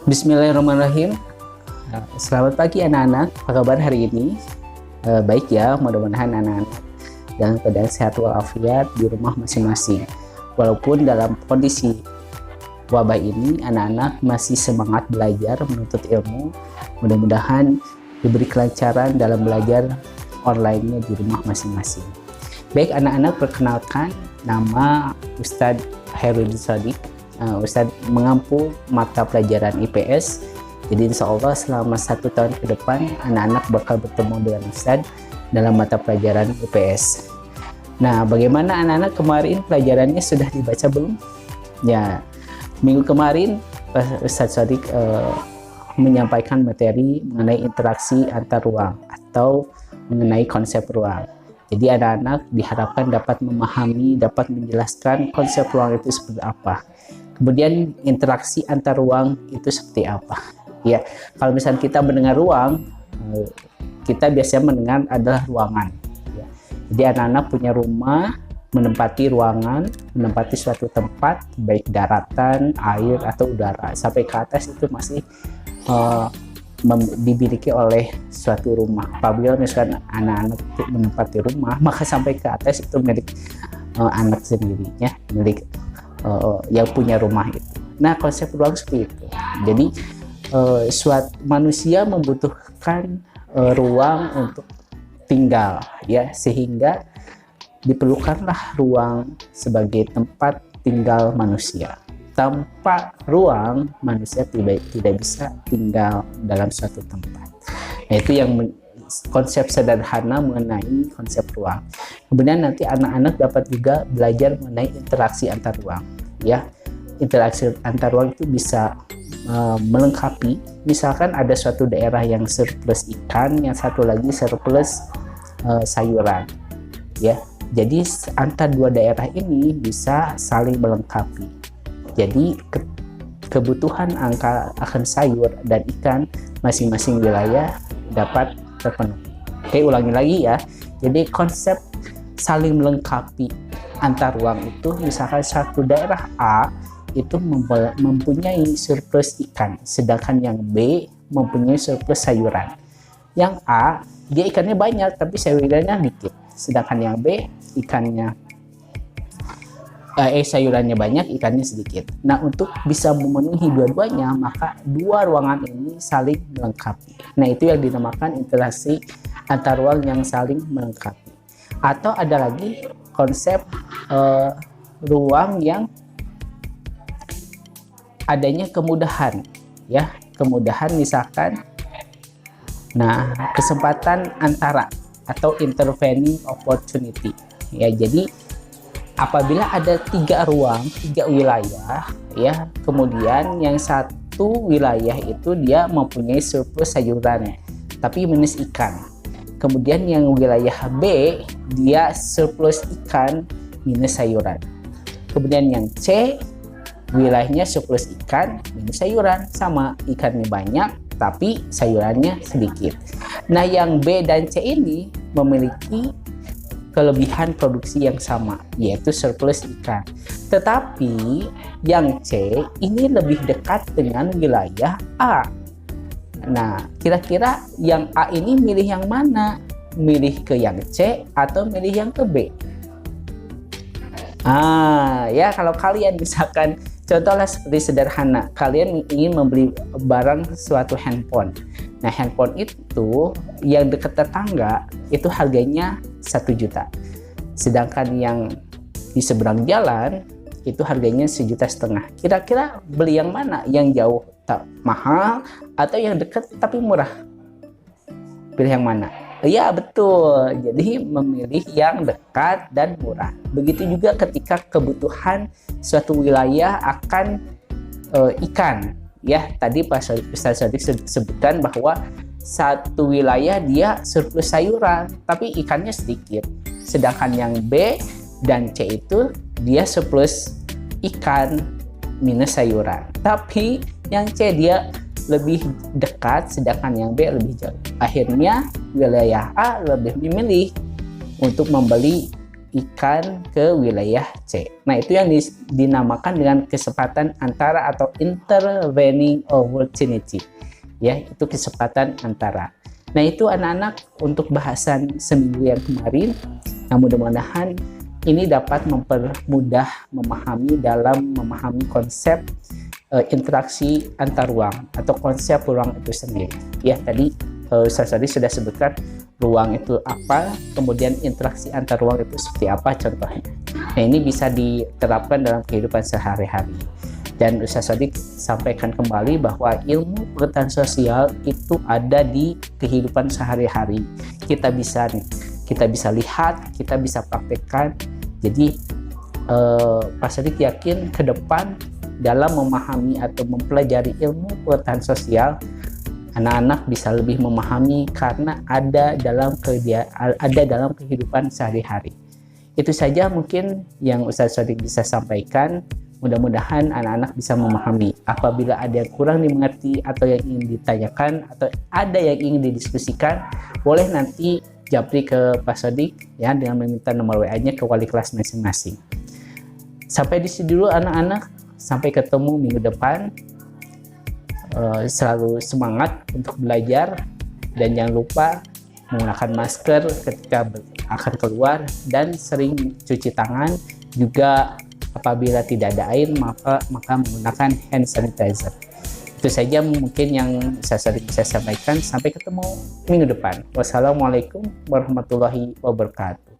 Bismillahirrahmanirrahim. Selamat pagi anak-anak. Apa kabar hari ini? Baik ya, mudah-mudahan anak-anak dalam keadaan sehat walafiat di rumah masing-masing. Walaupun dalam kondisi wabah ini, anak-anak masih semangat belajar menuntut ilmu. Mudah-mudahan diberi kelancaran dalam belajar online-nya di rumah masing-masing. Baik anak-anak, perkenalkan nama Ustadz Hairudin Shadiq. Ustadz mengampu mata pelajaran IPS. Jadi insya Allah selama 1 tahun ke depan anak-anak bakal bertemu dengan Ustadz dalam mata pelajaran IPS. Nah, bagaimana anak-anak kemarin pelajarannya sudah dibaca belum? Ya, minggu kemarin Ustadz Shadiq menyampaikan materi mengenai interaksi antar ruang atau mengenai konsep ruang. Jadi anak-anak diharapkan dapat memahami, dapat menjelaskan konsep ruang itu seperti apa. Kemudian interaksi antar ruang itu seperti apa? Ya, kalau misalnya kita mendengar ruang, kita biasanya mendengar adalah ruangan. Ya. Jadi anak-anak punya rumah, menempati ruangan, menempati suatu tempat, baik daratan, air atau udara, sampai ke atas itu masih dimiliki oleh suatu rumah. Apabila misalkan anak-anak menempati rumah, maka sampai ke atas itu milik anak sendiri, ya, milik yang punya rumah itu. Nah, konsep ruang seperti itu. Jadi suatu manusia membutuhkan ruang untuk tinggal, ya, sehingga diperlukanlah ruang sebagai tempat tinggal manusia. Tanpa ruang, manusia tidak bisa tinggal dalam suatu tempat. Nah, itu yang konsep sederhana mengenai konsep ruang. Kemudian nanti anak-anak dapat juga belajar mengenai interaksi antar ruang. Ya, interaksi antar ruang itu bisa melengkapi. Misalkan ada suatu daerah yang surplus ikan, yang satu lagi surplus sayuran. Ya, jadi antar dua daerah ini bisa saling melengkapi. Jadi kebutuhan akan sayur dan ikan masing-masing wilayah dapat terpenuhi. Oke, ulangi lagi ya. Jadi konsep saling melengkapi antar ruang itu, misalkan satu daerah A itu mempunyai surplus ikan, sedangkan yang B mempunyai surplus sayuran. Yang A dia ikannya banyak tapi sayurannya dikit, sedangkan yang B sayurannya banyak, ikannya sedikit. Nah, untuk bisa memenuhi dua-duanya, maka dua ruangan ini saling melengkapi. Nah, itu yang dinamakan interaksi antar ruang yang saling melengkapi. Atau ada lagi konsep ruang yang adanya kemudahan, ya, kemudahan misalkan, nah, kesempatan antara atau intervening opportunity, ya. Jadi apabila ada 3 ruang, 3 wilayah, ya, kemudian yang satu wilayah itu dia mempunyai surplus sayuran tapi minus ikan. Kemudian yang wilayah B dia surplus ikan minus sayuran. Kemudian yang C wilayahnya surplus ikan minus sayuran, sama, ikannya banyak tapi sayurannya sedikit. Nah, yang B dan C ini memiliki kelebihan produksi yang sama, yaitu surplus ikan. Tetapi yang C ini lebih dekat dengan wilayah A. Nah, kira-kira yang A ini milih yang mana? Milih ke yang C atau milih yang ke B? Ya, kalau kalian misalkan, contohlah seperti sederhana, kalian ingin membeli barang suatu handphone. Nah, handphone itu yang dekat tetangga itu harganya 1 juta. Sedangkan yang di seberang jalan itu harganya 1,5 juta. Kira-kira beli yang mana? Yang jauh mahal atau yang dekat tapi murah? Pilih yang mana? Ya, betul. Jadi memilih yang dekat dan murah. Begitu juga ketika kebutuhan suatu wilayah akan ikan. Ya, tadi Pak Ustadz Shadiq sebutkan bahwa satu wilayah dia surplus sayuran, tapi ikannya sedikit. Sedangkan yang B dan C itu dia surplus ikan minus sayuran. Tapi yang C dia lebih dekat, sedangkan yang B lebih jauh. Akhirnya wilayah A lebih memilih untuk membeli ikan ke wilayah C. Nah, itu yang dinamakan dengan kesempatan antara atau intervening opportunity. Ya, itu kesempatan antara. Nah, itu anak-anak untuk bahasan seminggu yang kemarin. Nah, mudah-mudahan ini dapat mempermudah memahami konsep interaksi antar ruang atau konsep ruang itu sendiri. Ya, tadi saya sudah sebutkan ruang itu apa, kemudian interaksi antar ruang itu seperti apa contohnya. Nah, ini bisa diterapkan dalam kehidupan sehari-hari. Dan Ustaz Sodik sampaikan kembali bahwa ilmu pengetahuan sosial itu ada di kehidupan sehari-hari. Kita bisa lihat, kita bisa praktekkan. Jadi Pak Sodik yakin ke depan dalam memahami atau mempelajari ilmu pengetahuan sosial, anak-anak bisa lebih memahami karena ada dalam kehidupan sehari-hari. Itu saja mungkin yang Ustaz Sodik bisa sampaikan. Mudah-mudahan anak-anak bisa memahami. Apabila ada yang kurang dimengerti atau yang ingin ditanyakan atau ada yang ingin didiskusikan, boleh nanti japri ke Pak Sodik ya dengan meminta nomor WA-nya ke wali kelas masing-masing. Sampai di sini dulu anak-anak. Sampai ketemu minggu depan. Selalu semangat untuk belajar dan jangan lupa menggunakan masker ketika akan keluar dan sering cuci tangan. Juga apabila tidak ada air maka menggunakan hand sanitizer. Itu saja mungkin yang saya bisa sampaikan. Sampai ketemu minggu depan. Wassalamualaikum warahmatullahi wabarakatuh.